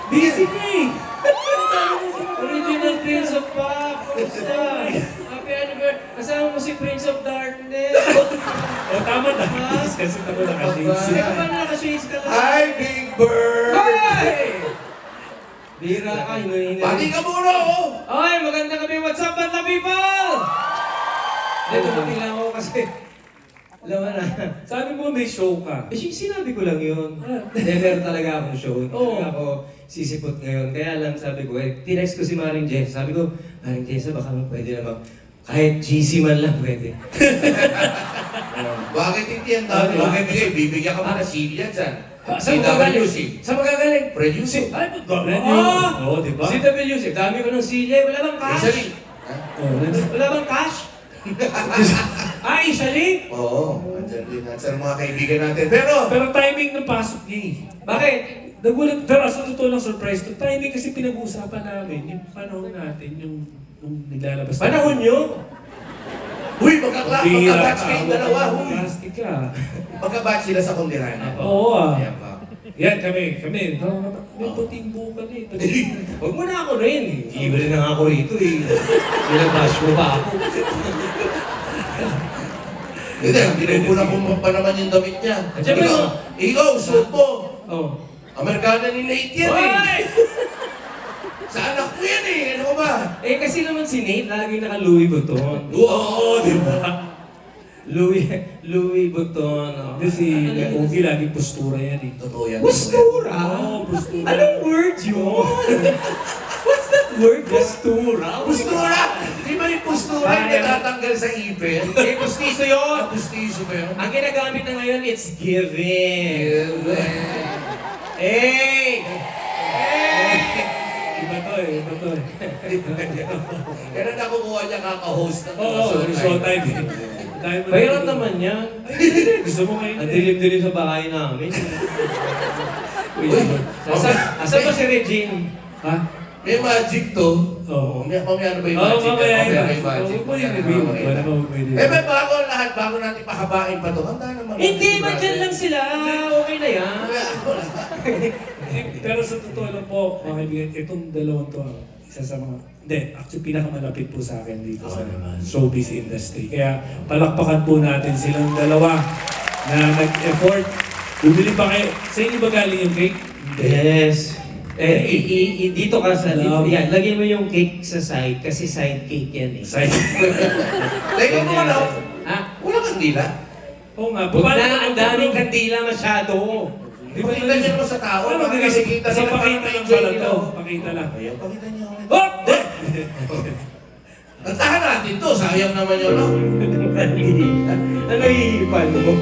Busy ka eh. Original Prince of Pop. Kumusta? Happy anniversary. Kasama mo si Prince of Darkness. O tama na. Kasi tama na kasi. Hindi ka ba nakashades ka lang? Hi, Big Bird! Hey! Bira ka, hinuhin Pati ka muna, oh! Ay, magandang gabi. What's up, Banda People? Dito lang ako kasi. Alam mo na. Sabi mo may show ka. Eh, sinabi ko lang yun. Never talaga akong show. Hindi talaga ako sisipot ngayon. Kaya lang sabi ko, tinext ko si Maring Jess. Sabi ko, Maring Jess, baka pwede naman. Kahit GC man lang pwede. Bakit hindi ang dami? Bakit bigay? Bibigyan ka mo na CD yan dyan. Saan magagaling? CWC. Saan magagaling? Producer. Ay, Oo, di ba? CWC. Dami ko ng CJ. Wala bang cash? Isali. Wala bang cash? Isali? Oo. Andyan din natin sa mga kaibigan natin. Pero, Pero timing ng pasok niya eh. Bakit? Nagulat, pero sa totoo lang surprise to. Timing kasi pinag-uusapan namin, yung panahon natin, yung naglalabas. Panahon nyo? huy, magka-batch kayong dalawa, huy. Plastic ka. Magka-batch sila sa Kundirana. Oo ah. Ayan pa. Yan kami. May puting bukan eh. Huwag mo na ako rin. Libre na nga ako rito eh. Nilabash mo pa ako. Hindi, pinupuna ko pa naman yung damit niya. At siyempre, Ikaw, suot mo. Oh. Amerikana ni Nate yan eh. Hoy! Sa anak ko yan eh. Ano ba? Eh kasi naman si Nate lagi naka-Louis Vuitton. Oo, di ba? Louis Vuitton. Oh. Kasi Ogie laging postura yan eh. Totoo yan. Postura? Oo, postura. Anong word yun? What's that word? Postura? Postura! Di ba yung postura yung natatanggal sa ipin? Eh, pustiso yun. Pustiso ba yun? Ang ginagamit na ngayon, it's giving. Hey! Hey! Iba to eh, iba to eh. Kaya na nakukuha niya kaka-host ng Oo, showtime eh. Mahirap naman yan. Gusto mo ngayon Ang eh. dilim-dilim sa bahay namin. Asa ba si Regine? Ha? May magic to. Oo. Mamaya ano ba yung Oo, magic? mamaya Mamaya yun. may magic. Huwag mo yung review. Wala mo pwede. Eh, may bago ang lahat, bago natin pahabain pa to. Handa naman. Hindi, mandyan lang sila. Okay na yan. Pero sa totoo lang po, mga kaibigan, itong dalawang to, isa sa mga, hindi, actually pinakamalapit po sa akin dito sa showbiz industry. Kaya palakpakan po natin silang dalawa na nag-effort. Bumili pa kayo. Sa inyo ba galing yung cake? Yes. Dito ka sa Love. yan, lagyan mo yung cake sa side kasi side cake yan eh. Side. Teka mo ano? Ha? Wala kang dila. Oo nga. Huwag na, ang daming kandila masyado. Di ba kita niyo naman sa tao? Ano, Baka nakikita sa nila pakita parang lang enjoy pala nila. to. Pakita lang. Ayaw, pakita niyo. Oh! Kantahan natin to. Sayang naman yun, no? Ano iipan mo?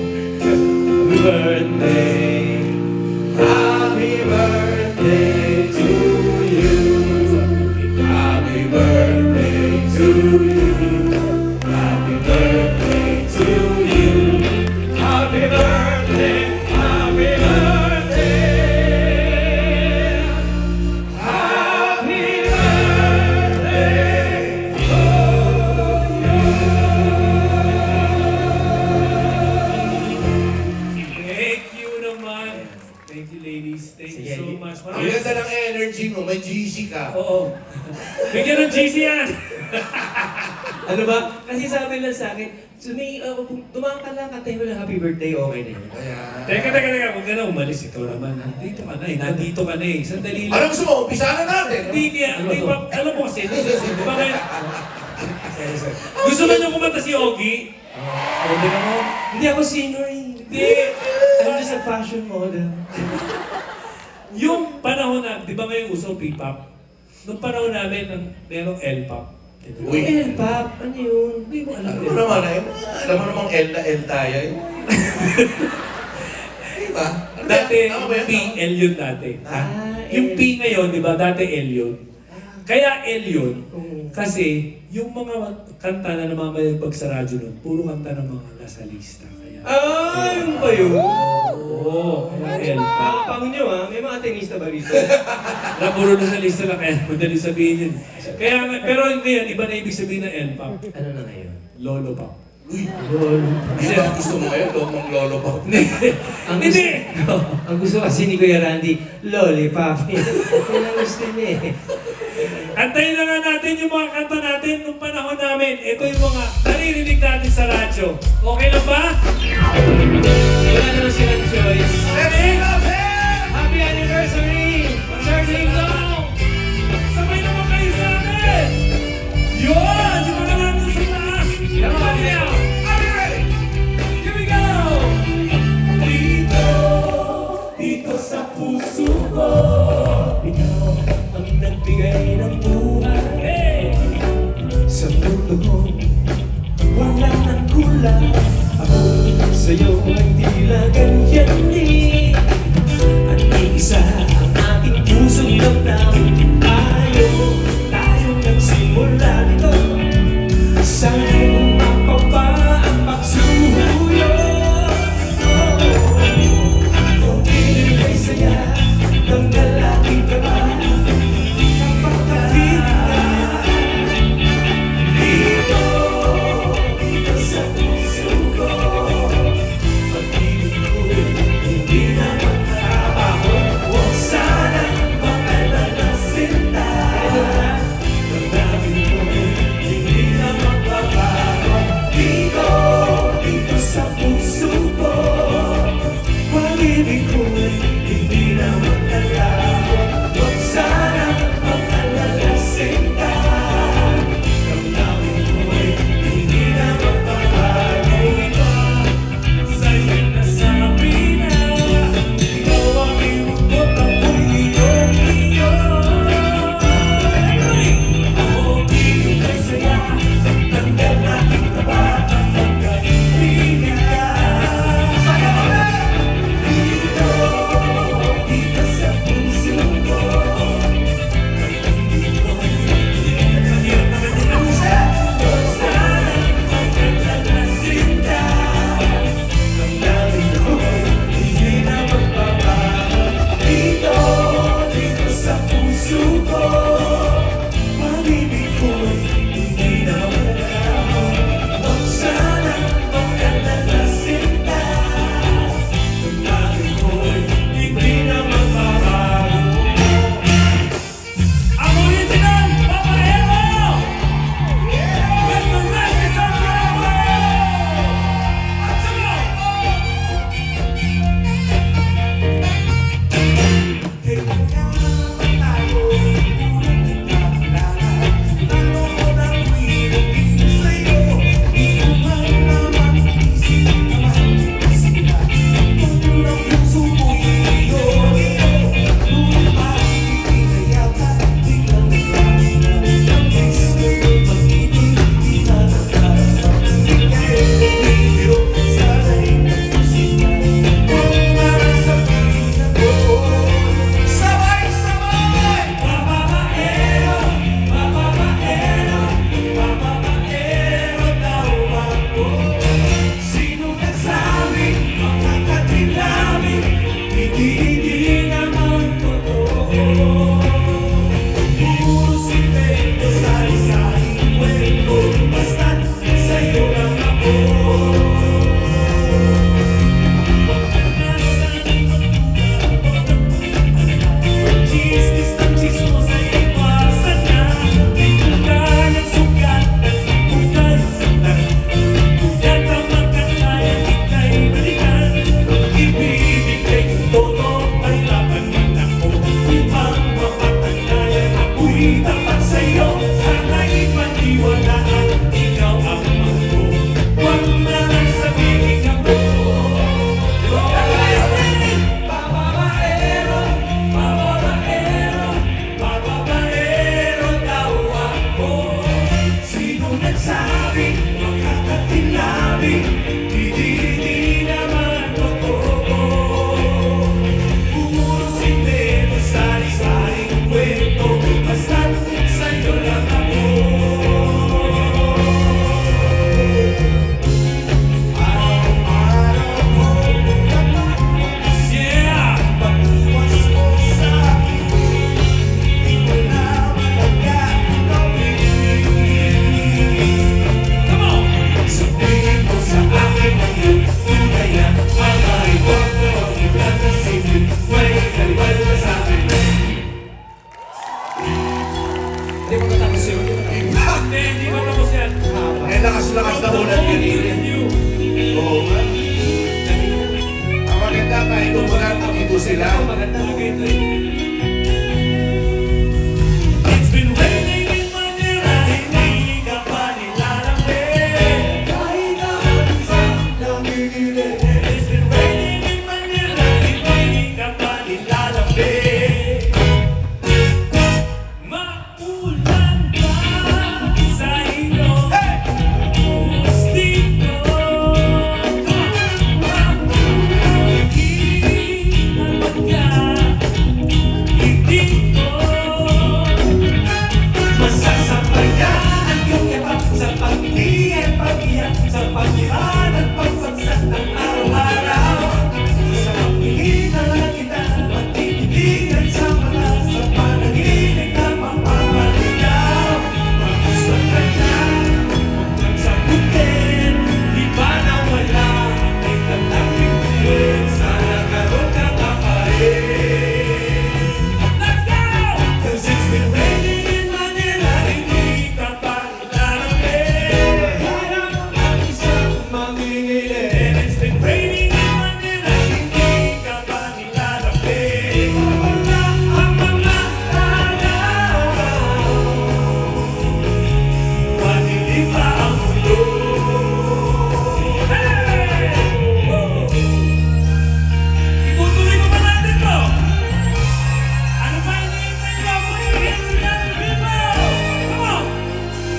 Happy birthday. Happy birthday to you. Happy birthday to you. Happy birthday to you. Happy birthday. Happy birthday. Happy birthday to Thank you naman. Thank you ladies. Thank you Sige, so much. Ang ganda ng energy mo. May GC ka. Oo. Bigyan ng GC yan. Ano ba? Kasi sabi lang sa akin, dumaan ka lang, katay mo lang happy birthday, okay na yun. Ayan. Teka. Huwag ka na umalis. Ito naman. Nandito ka na eh. Nandito ka na eh. Sandali Ano lang. gusto mo? Umpisa na natin. Hindi kaya, hindi pa, alam mo kasi, di ba kaya, gusto mo niyo kumanta si Ogie? Hindi ka mo? Hindi ako singer eh. Hindi. I'm just a fashion model. Yung panahon na, di ba ngayon uso P-pop? Nung panahon namin, merong L-pop. Uy. Pop, ano yun? Hindi mo alam. Alam mo naman eh. Alam mo namang L na L tayo eh. Diba? Ano Dati, yan? Tama ba yan? P-L yun dati. Ah, Yung L. P ngayon, di ba, dati L yun. Kaya L yun, Oo. kasi yung mga kanta na namamayagpag sa radyo nun, puro kanta ng mga nasa lista. Kaya, Yun ba yun? oo, kaya L. Pang nyo ah, may mga tenista ba rito? Napuro na sa lista na kaya madali sabihin yun. Kaya, pero ngayon, iba na ibig sabihin ng L-pop. Ano na ngayon? Lolo pop. Uy, Lolo. kasi ang gusto mo ngayon, mong lolo pa. Ang gusto, Hindi! ang gusto kasi ni Kuya Randy, Lollipop. Yan ang gusto niya eh. Antayin na nga natin yung mga kanta natin nung panahon namin. Ito yung mga naririnig natin sa radyo. Okay lang ba? Wala naman silang choice. Let's sing up here! Happy anniversary! Sir Dingdong! Sabay naman kayo sa amin! Yun! Yung mga nandun sa taas! Come on now! Are you ready? Here we go! Dito, dito sa puso ko, ikaw ang nagbigay ng buhay. Hey! Sa mundo ko, wala nang kulang. Ako sa'yo ay tila ganyan din. At iisa ang ating pusong damdamin. Tayo nagsimula nito. Sana'y mapapa ang pagsuyo. Kung piling ay saya ng lalaking ka ba? Kapag nakinig ka dito, dito sa puso ko, pag-ibig ko'y hindi na magtrabaho. Huwag sana makalala sinta. Damdamin ko'y hindi na magbabago. Dito, dito sa puso ko, pag-ibig ko'y hindi na magtrabaho. Huwag sana makalala sinta. Damdamin ko'y hindi na magbabago. Sa'yo nasabi na, ikaw ang iugot, ako'y iyong-iyo. Ako piling ay saya, tanggal nating kabatang magkaibigan. Dito, dito sa puso ko, pag-ibig ko'y hindi na magbabago. Huwag sana makalala sinta. Damdamin ko'y hindi na magbabago. Dito, dito sa puso ko, pag-ibig ko'y hindi na magbabago. Huwag sana makalala sinta. Damdamin ko'y hindi na magbabago. Ang original, Papa Ero! Mr. Leslie Santiago! At saka, Kailangan tayo, tulad kita kailangan. Nanonood ang willing sa'yo. Di ko man naman isip na mahal sila. Kung ang puso mo'y iyo-iyo, ngunit bakit di yata biglang nagkakaroon ng kiss ko'y pag-ibig di na nagkakaroon. Biro, sana'y nagpusin ka. Kung marasabihin ako, sabay-sabay! Papapaero, papapaero, papapaero daw ako. Sino kasabi, makakatilabi, hindi naman totoo. Puro simento sa isang kwento, basta't sa'yo lang ako. Chismis ng chismos ay iwasan na. Di tulad ng sugat at tulad ng saktan. Tulad ang magkakaya, ika'y balikan. Ibibigay todo ay laban man ako. Upang mapag Hindi pa tapos yan. Eh, lakas-lakas na ulan kanina. Oo nga. Ang maganda tayo, tumulan kung ito sila. Maganda talaga ito eh. It's been raining in Manila, hindi ka pa nilalamig. Kahit naman isang namimili. It's been raining in Manila, hindi ka pa nilalamig. Maulan ba sa inyo? Gusto Masasabayan ang iyong yapak sa pag-iyan, pag-iyak, sa pag-iyan at pagsagsak ng araw-araw. Sa pag-iyan na lang kita, matitigilan sa mata, sa panaginip na mapapaligaw. Magusto ka na, huwag kang sagutin, di ba nawala ang ikang nagbibigay? Sana karoon ka pa pa rin. Let's go! 'Cause it's been raining in Manila, hindi ka pa nilalamig. Kaya naman isang mamingili. And it's been raining in Manila, hindi ka pa nilalamig. Wala ang mga araw. Madilim pa ang mundo. Hey! Itutuloy ko ba natin to? Ano pa hinihintay niyo? Put your hands together, people! Come on!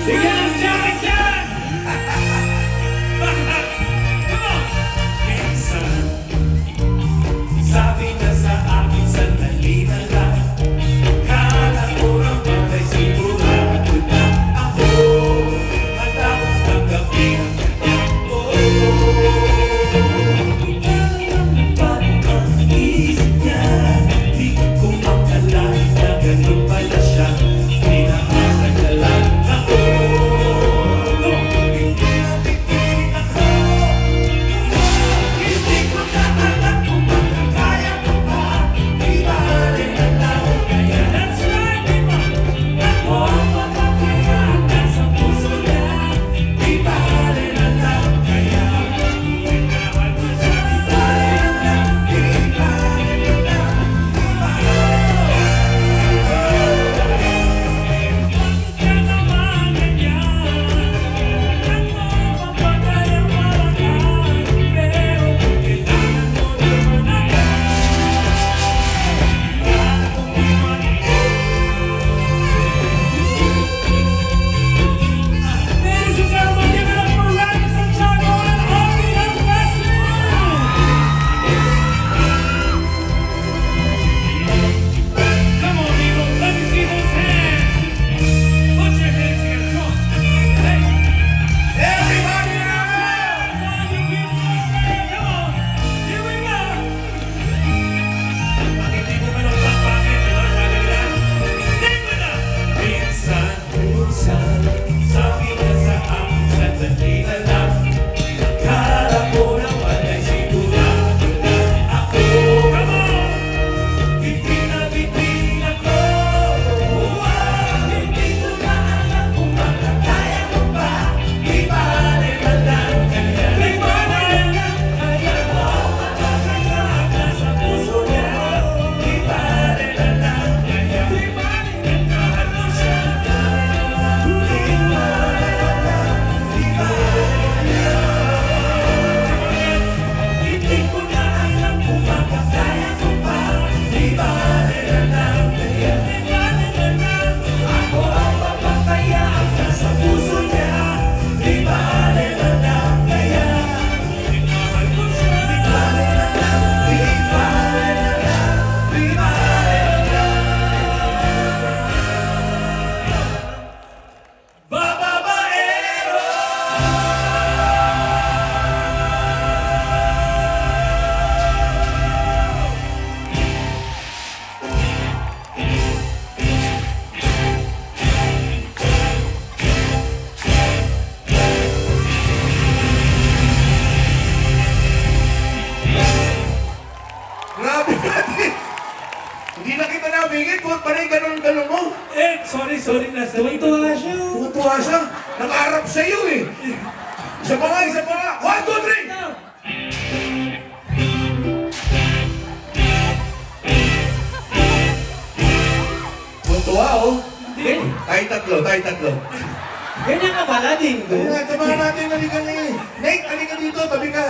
Sige lang, Jack! Come on! Minsan, sabi na sa akin sandali na lang. Kala ko naman ay sigurado na ako. Matapos tanggapin ang kanyang Paano ang isip niya? Di ko akalain na ganun pala siya. Pinakasagalan ako. Hindi na titigil ako. Hindi ko na alam kung bakit kaya ko pa. Di bale na lang kaya. That's right, people! Ako ang mapapayaan sa puso niya. Di bale na lang kaya. Mahal mo siya. Di bale na lang, di bale na lang, di Bakit ka naman ganyan? Ako papatay ang malakas, pero kailangan mo naman Ladies and gentlemen, give it up for Randy Santiago and Audrey and Wesley! Come on, people, let me see those hands. Put your hands together, come on. Hey, Everybody come on, you people out there, come on. Here we go. Pag hindi mo man ang pangpangit, di ba, sabi nila? Sing with us. Minsan, sabi niya sa akin sandali na lang. Akala ko naman ay sigurado na ako. Come on. Hindi na bitin ako. Hindi ko na alam kung bakit kaya ko pa. Di bale na lang kaya. Di bale na lang kaya. Makakagana sa puso niya. Di bale na lang kaya. Di bale na lang ko siya. Di bale na lang. Di bale na lang. Hindi ko na alam kung bakit kaya ko pa. Di bale na lang kaya. Di bale na lang. Ako ang papatayaan ka sa puso niya. Di bale na lang kaya. Mahal ko siya. Di bale na lang. Di bale na lang. Di bale na lang. Bababaero! Grabe natin. Hindi na kita nabingit. Huwag pa rin ganun-ganun mo. Eh, Sorry na. Tuwa siya. Tuwa siya. Nakaharap sa iyo eh. Isa pa nga. 1, 2, 3! Tuwa oh. Tayo tatlo. Ganyan ka pala, Dindo. Ayan, samahan natin, halika na eh. Nate, halika dito, tabi ka.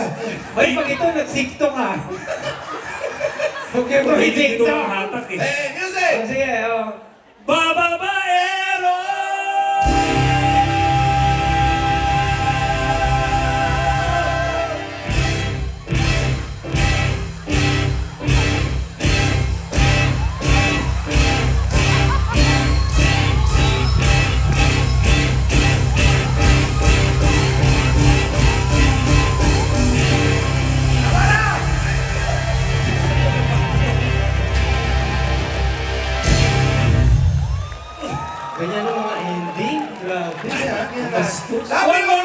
Ay, pag ito, nagsikto ka. Huwag kayo Hindi mag-sikto. ko hatak eh. Music! Sige, oh. Bababaero! Ganyan ang mga ending. Grabe. Bastos. Sabi mo!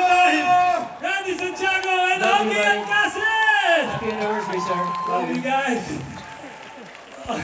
Randy Santiago and Love you, Ogie buddy. Alcacid! Happy anniversary, sir. Love you guys.